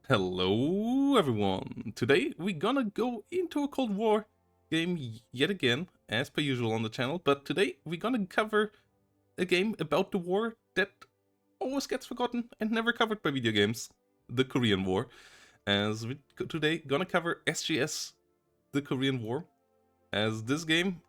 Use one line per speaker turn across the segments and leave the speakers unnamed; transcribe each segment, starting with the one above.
Hello everyone! Today we're gonna go into a Cold War game yet again, as per usual on the channel, but today we're gonna cover a game about the war that always gets forgotten and never covered by video games, the Korean War. As we today gonna cover SGS, the Korean War, as this game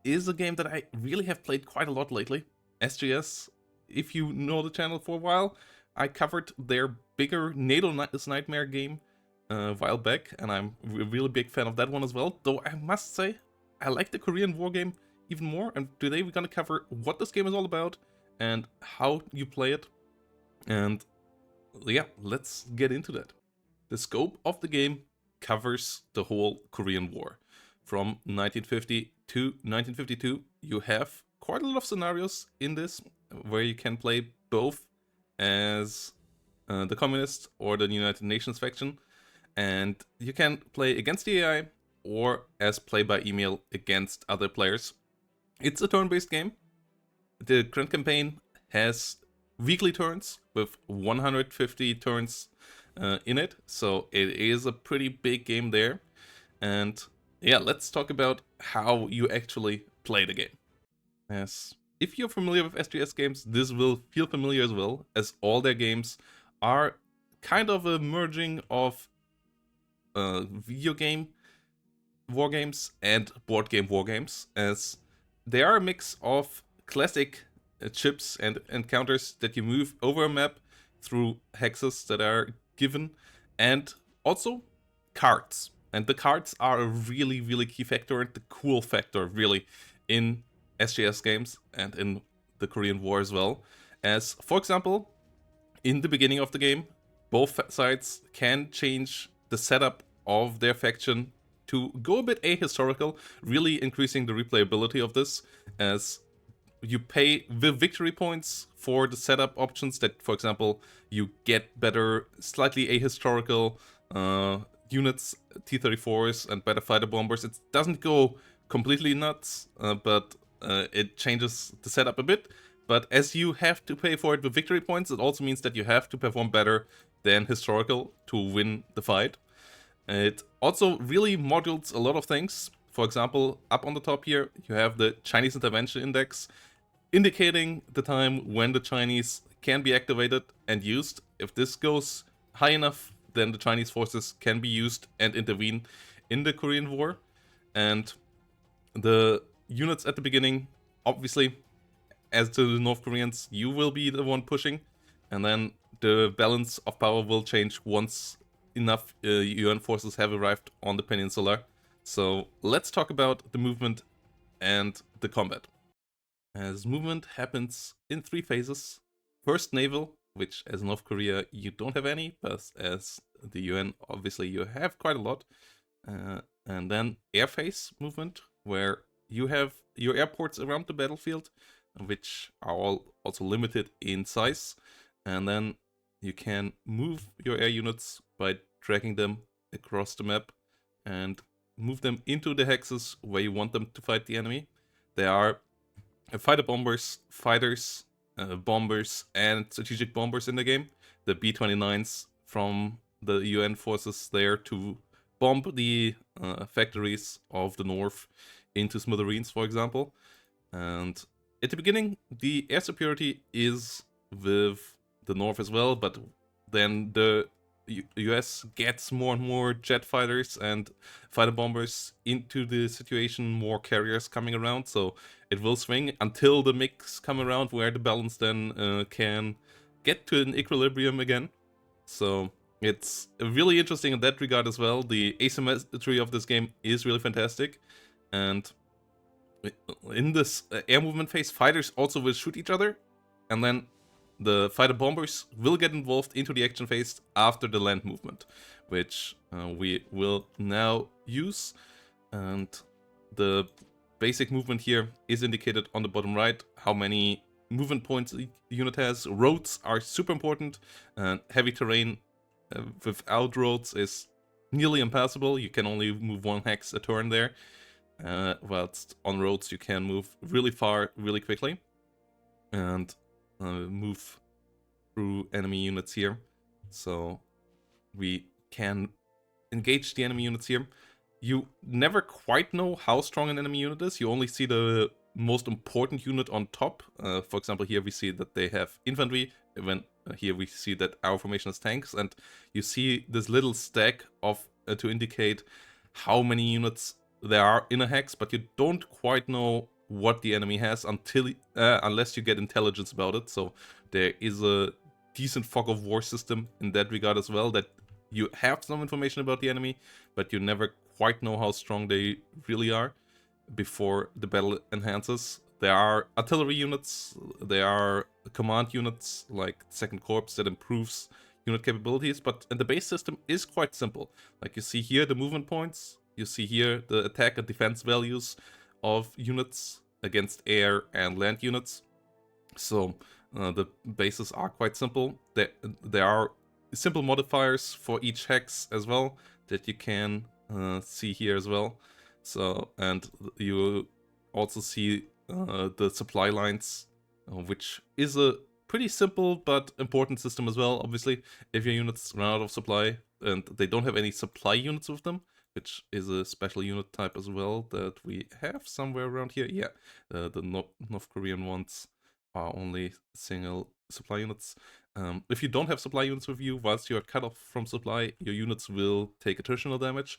is a game that I really have played quite a lot lately. SGS, if you know the channel for a while, I covered their bigger NATO's Nightmare game a while back, and I'm a really big fan of that one as well. Though I must say, I like the Korean war game even more, and today we're gonna cover what this game is all about and how you play it. And yeah, let's get into that. The scope of the game covers the whole Korean War. From 1950 to 1952, you have quite a lot of scenarios in this where you can play both as the Communist or the United Nations faction, and you can play against the AI or as play by email against other players. It's a turn-based game. The current campaign has weekly turns with 150 turns in it, so it is a pretty big game there. And yeah, let's talk about how you actually play the game. As if you're familiar with SGS games, this will feel familiar as well, as all their games are kind of a merging of video game war games and board game war games, as they are a mix of classic chips and encounters that you move over a map through hexes that are given, and also cards. And the cards are a really, really key factor and the cool factor, really, in SGS games and in the Korean War as well. As, for example, in the beginning of the game, both sides can change the setup of their faction to go a bit ahistorical, really increasing the replayability of this, as you pay the victory points for the setup options that, for example, you get better, slightly ahistorical units, T-34s and better fighter bombers. It doesn't go completely nuts, but it changes the setup a bit. But as you have to pay for it with victory points, it also means that you have to perform better than historical to win the fight. It also really modules a lot of things. For example, up on the top here, you have the Chinese Intervention Index, indicating the time when the Chinese can be activated and used. If this goes high enough, then the Chinese forces can be used and intervene in the Korean War. And the units at the beginning, obviously, as to the North Koreans, you will be the one pushing, and then the balance of power will change once enough UN forces have arrived on the peninsula. So let's talk about the movement and the combat. As movement happens in 3 phases. First, naval, which as North Korea you don't have any, but as the UN obviously you have quite a lot. And then air phase movement, where you have your airports around the battlefield, which are all also limited in size. And then you can move your air units by dragging them across the map and move them into the hexes where you want them to fight the enemy. There are fighter bombers, fighters, bombers, and strategic bombers in the game. The B-29s from the UN forces there to bomb the factories of the north into smithereens, for example. And at the beginning, the air superiority is with the north as well, but then the US gets more and more jet fighters and fighter bombers into the situation, more carriers coming around, so it will swing until the mix come around where the balance then can get to an equilibrium again. So it's really interesting in that regard as well. The asymmetry of this game is really fantastic, and in this air movement phase, fighters also will shoot each other, and then the fighter bombers will get involved into the action phase after the land movement, which we will now use. And the basic movement here is indicated on the bottom right, how many movement points the unit has. Roads are super important, and heavy terrain without roads is nearly impassable. You can only move 1 hex a turn there, whilst on roads you can move really far, really quickly, and move through enemy units here. So we can engage the enemy units here. You never quite know how strong an enemy unit is. You only see the most important unit on top. For example, here we see that they have infantry. When here we see that our formation is tanks, and you see this little stack of to indicate how many units there are in a hex, but you don't quite know what the enemy has until unless you get intelligence about it. So there is a decent fog of war system in that regard as well, that you have some information about the enemy, but you never quite know how strong they really are before the battle enhances. There are artillery units, there are command units like Second Corps that improves unit capabilities, but the base system is quite simple. Like you see here the movement points, you see here the attack and defense values of units against air and land units. So the bases are quite simple. There are simple modifiers for each hex as well that you can see here as well. So, and you also see the supply lines, which is a pretty simple but important system as well. Obviously, if your units run out of supply and they don't have any supply units with them, which is a special unit type as well that we have somewhere around here. Yeah, the North Korean ones are only single supply units. If you don't have supply units with you, whilst you are cut off from supply, your units will take attritional damage.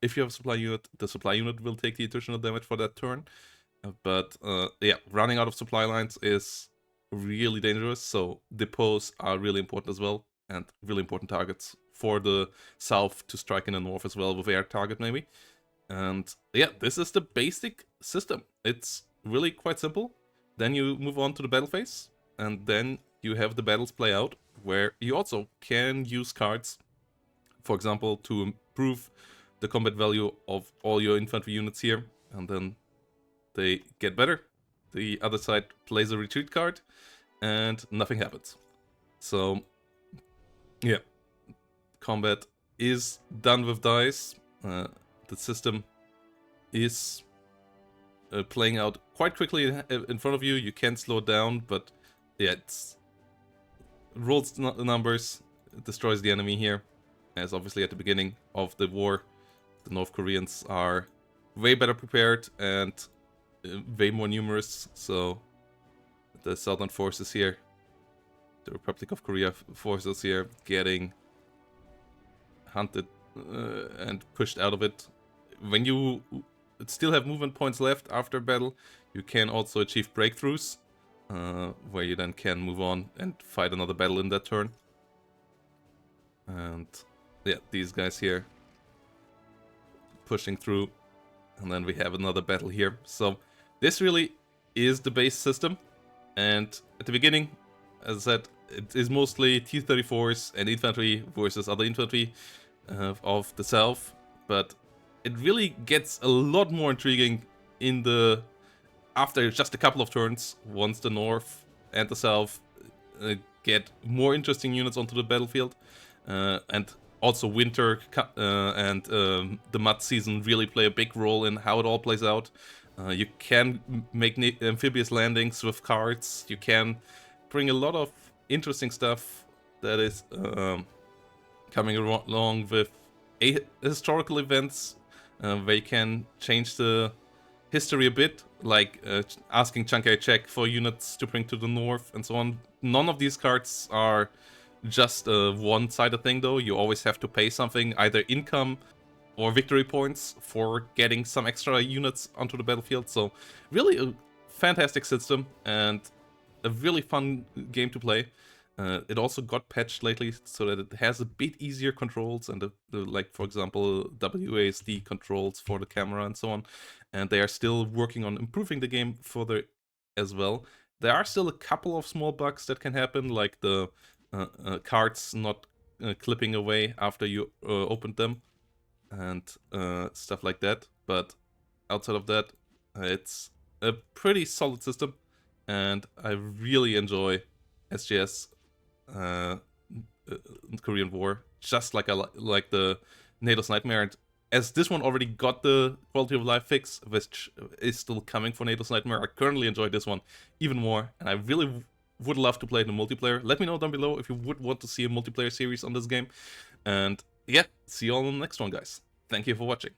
If you have a supply unit, the supply unit will take the attritional damage for that turn. But yeah, running out of supply lines is really dangerous, so depots are really important as well, and really important targets for the south to strike in the north as well with air target maybe. And yeah, this is the basic system. It's really quite simple. Then you move on to the battle phase, and then you have the battles play out, where you also can use cards, for example, to improve the combat value of all your infantry units here, and then they get better. The other side plays a retreat card, and nothing happens. So, yeah, combat is done with dice. The system is playing out quite quickly in front of you. You can slow it down, but yeah, it's rolls numbers, destroys the enemy here. As obviously at the beginning of the war, the North Koreans are way better prepared and way more numerous, so the southern forces here, the Republic of Korea forces here, getting hunted and pushed out of it. When you still have movement points left after battle, you can also achieve breakthroughs, where you then can move on and fight another battle in that turn. And yeah, these guys here pushing through, and then we have another battle here. So this really is the base system, and at the beginning, as I said, it is mostly T-34s and infantry versus other infantry of the south, but it really gets a lot more intriguing in the after just a couple of turns, once the north and the south get more interesting units onto the battlefield, and also winter and the mud season really play a big role in how it all plays out. You can make amphibious landings with cards. You can bring a lot of interesting stuff that is coming along with historical events, where you can change the history a bit, like asking Chiang Kai-shek for units to bring to the north and so on. None of these cards are just a one-sided thing though. You always have to pay something, either income or victory points, for getting some extra units onto the battlefield. So really a fantastic system and a really fun game to play. It also got patched lately so that it has a bit easier controls and like, for example, WASD controls for the camera and so on. And they are still working on improving the game further as well. There are still a couple of small bugs that can happen, like the cards not clipping away after you opened them and stuff like that. But outside of that, it's a pretty solid system, and I really enjoy SGS Korean War, just like I like the NATO's Nightmare. And as this one already got the quality of life fix, which is still coming for NATO's Nightmare, I currently enjoy this one even more, and I really would love to play it in multiplayer. Let me know down below if you would want to see a multiplayer series on this game. And yeah, see you all in the next one, guys. Thank you for watching.